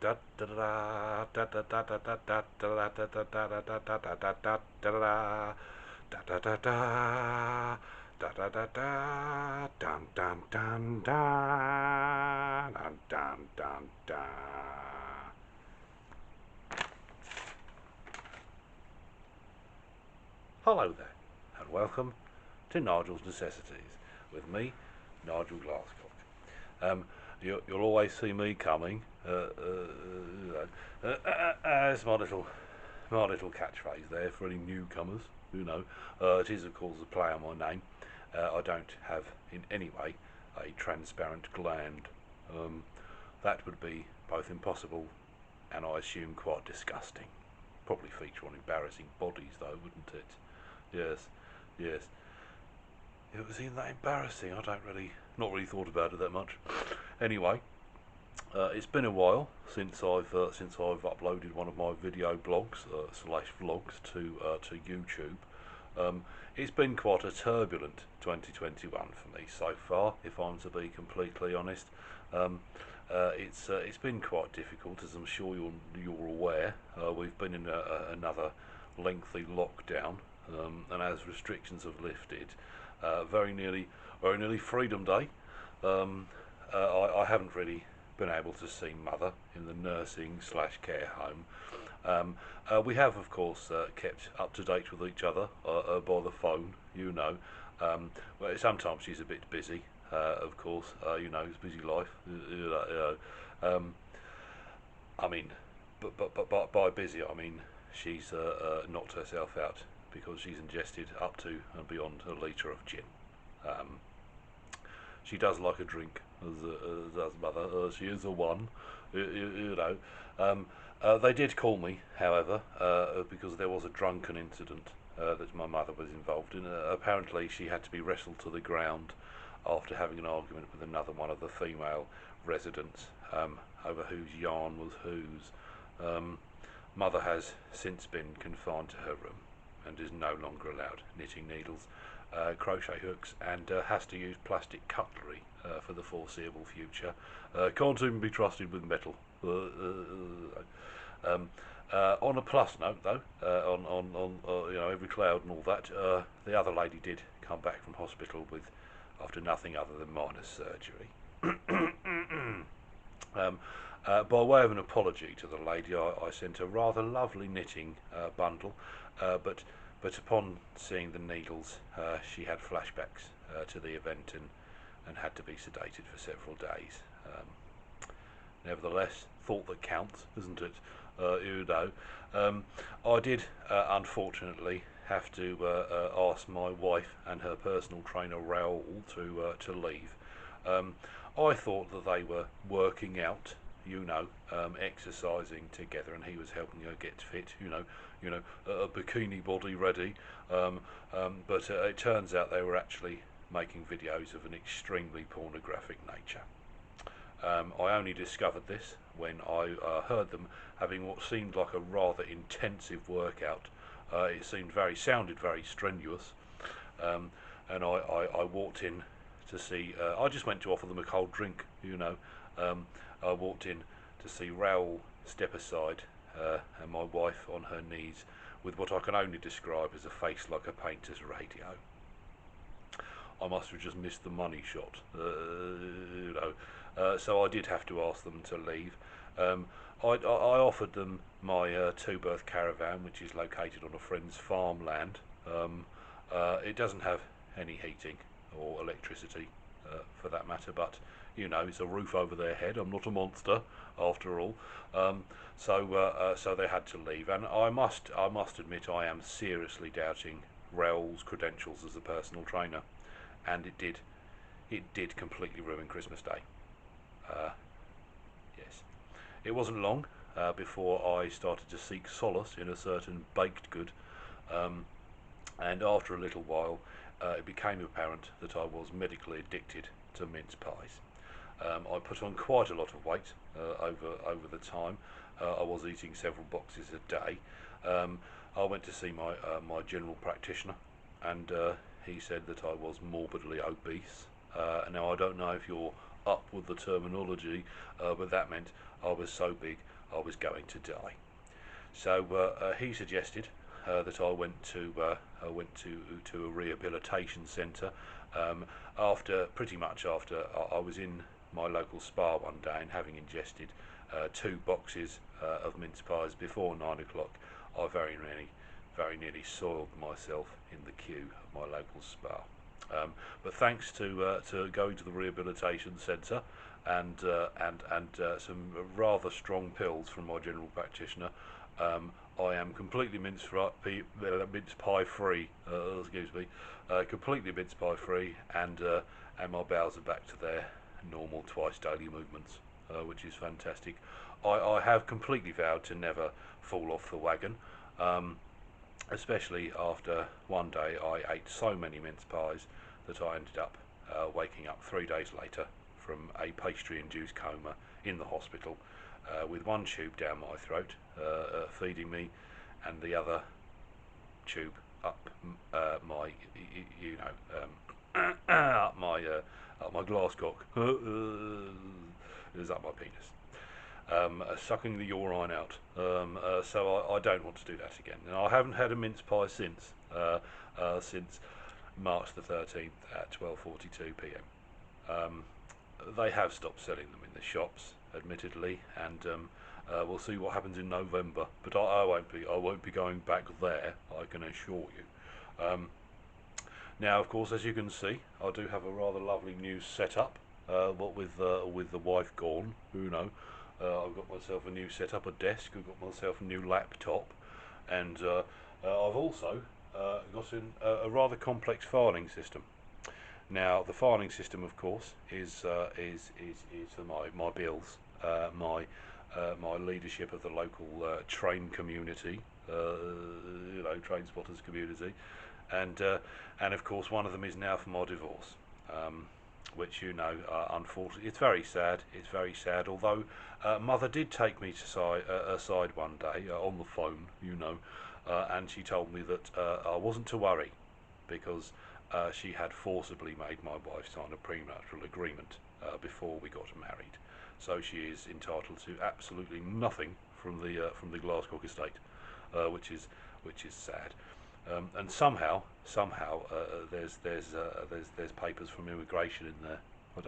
Hello there, and welcome to Nigel's Necessities with me, Nigel Glasscock. You'll always see me coming as my little catchphrase there for any newcomers. It is of course a play on my name. I don't have in any way a transparent gland. That would be both impossible and I assume quite disgusting. Probably feature on embarrassing bodies though, wouldn't it? Yes, yes. It was even that embarrassing. Not really thought about it that much. Anyway, it's been a while since I've uploaded one of my video blogs slash vlogs to YouTube. It's been quite a turbulent 2021 for me so far, if I'm to be completely honest. It's been quite difficult, as I'm sure you're aware. We've been in another lengthy lockdown, and as restrictions have lifted, very nearly Freedom Day, I haven't really been able to see Mother in the nursing slash care home. We have, of course, kept up to date with each other by the phone. Well, sometimes she's a bit busy. Of course, it's busy life. I mean, but by busy, I mean she's knocked herself out because she's ingested up to and beyond a litre of gin. She does like a drink, as Mother. She is a one, They did call me, however, because there was a drunken incident that my mother was involved in. Apparently, she had to be wrestled to the ground after having an argument with another one of the female residents over whose yarn was whose. Mother has since been confined to her room and is no longer allowed knitting needles, crochet hooks, and has to use plastic cutlery for the foreseeable future. Can't even be trusted with metal. On a plus note, though, on every cloud and all that, the other lady did come back from hospital with after nothing other than minor surgery. By way of an apology to the lady, I sent a rather lovely knitting bundle, but upon seeing the needles, she had flashbacks to the event and had to be sedated for several days. Nevertheless, thought that counts, isn't it? I did unfortunately have to ask my wife and her personal trainer Raoul to leave. I thought that they were working out, exercising together, and he was helping her get fit, a bikini body ready. But it turns out they were actually making videos of an extremely pornographic nature. I only discovered this when I heard them having what seemed like a rather intensive workout. It sounded very strenuous, and I walked in to see. I just went to offer them a cold drink. I walked in to see Raoul step aside, and my wife on her knees with what I can only describe as a face like a painter's radio. I must have just missed the money shot, so I did have to ask them to leave. I offered them my two-berth caravan, which is located on a friend's farmland. It doesn't have any heating or electricity, for that matter, but it's a roof over their head. I'm not a monster, after all. So they had to leave, and I must admit I am seriously doubting Raoul's credentials as a personal trainer, and it did completely ruin Christmas Day. Yes, it wasn't long before I started to seek solace in a certain baked good, and after a little while, it became apparent that I was medically addicted to mince pies. I put on quite a lot of weight over the time. I was eating several boxes a day. I went to see my general practitioner, and he said that I was morbidly obese. Now I don't know if you're up with the terminology, but that meant I was so big I was going to die. So he suggested that I went to a rehabilitation centre. After pretty much after I was in my local spa one day and having ingested 2 boxes of mince pies before 9 o'clock, I very nearly soiled myself in the queue of my local spa. But thanks to going to the rehabilitation centre and some rather strong pills from my general practitioner, I am completely mince pie free. Excuse me, completely mince pie free, and my bowels are back to their normal twice daily movements, which is fantastic. I have completely vowed to never fall off the wagon, especially after one day I ate so many mince pies that I ended up waking up 3 days later from a pastry-induced coma in the hospital, with one tube down my throat feeding me, and the other tube up my, up my glass cock. It was up my penis, sucking the urine out. So I don't want to do that again. And I haven't had a mince pie since March the 13th at 12:42 p.m. They have stopped selling them in the shops, admittedly, and we'll see what happens in November. But I won't be going back there, I can assure you. Now, of course, as you can see, I do have a rather lovely new setup. What with the wife gone, I've got myself a new setup, a desk. I've got myself a new laptop, and I've also got a rather complex filing system. Now, the filing system, of course, is for my bills, my leadership of the local train community, train spotters community, and of course one of them is now for my divorce, which unfortunately it's very sad. It's very sad. Although Mother did take me aside one day on the phone, and she told me that I wasn't to worry, because she had forcibly made my wife sign a prenuptial agreement before we got married, so she is entitled to absolutely nothing from the Glasscock estate, which is sad. And somehow there's papers from immigration in there. I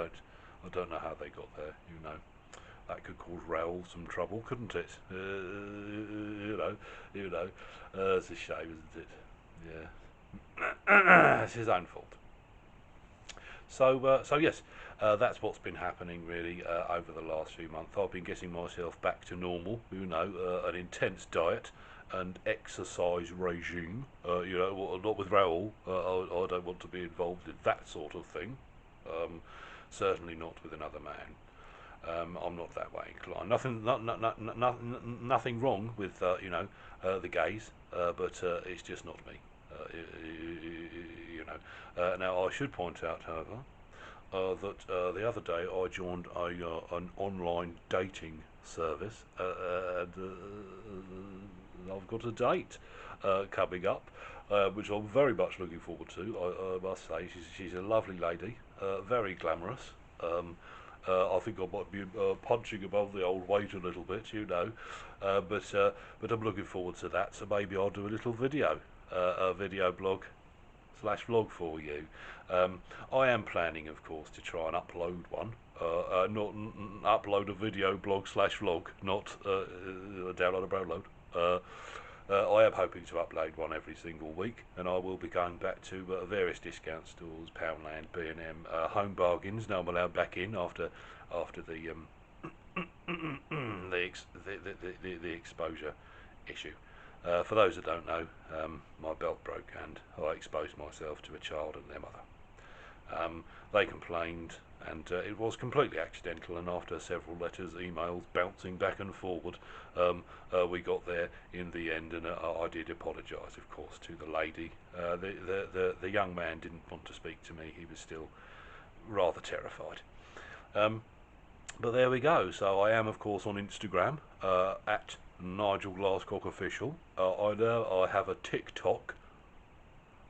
don't know how they got there. That could cause Raoul some trouble, couldn't it? It's a shame, isn't it? Yeah. It's his own fault. So yes, that's what's been happening really over the last few months. I've been getting myself back to normal, an intense diet and exercise regime. Not with Raoul. I don't want to be involved in that sort of thing. Certainly not with another man. I'm not that way inclined. Nothing wrong with the gays, but it's just not me. Now I should point out, however, that the other day I joined an online dating service, and I've got a date coming up, which I'm very much looking forward to. I must say, she's a lovely lady, very glamorous. I think I might be punching above the old weight a little bit, but I'm looking forward to that. So maybe I'll do a little a video blog / vlog for you. I am planning, of course, to try and upload one, not upload a video blog / vlog, not download a download. I am hoping to upload one every single week, and I will be going back to various discount stores, Poundland, B&M, Home Bargains. Now I'm allowed back in after the the exposure issue. For those that don't know, my belt broke and I exposed myself to a child and their mother. They complained, and it was completely accidental, and after several letters, emails bouncing back and forward, we got there in the end, and I did apologise, of course, to the lady. The young man didn't want to speak to me. He was still rather terrified. But there we go. So I am, of course, on Instagram at Nigel Glasscock Official. I have a TikTok,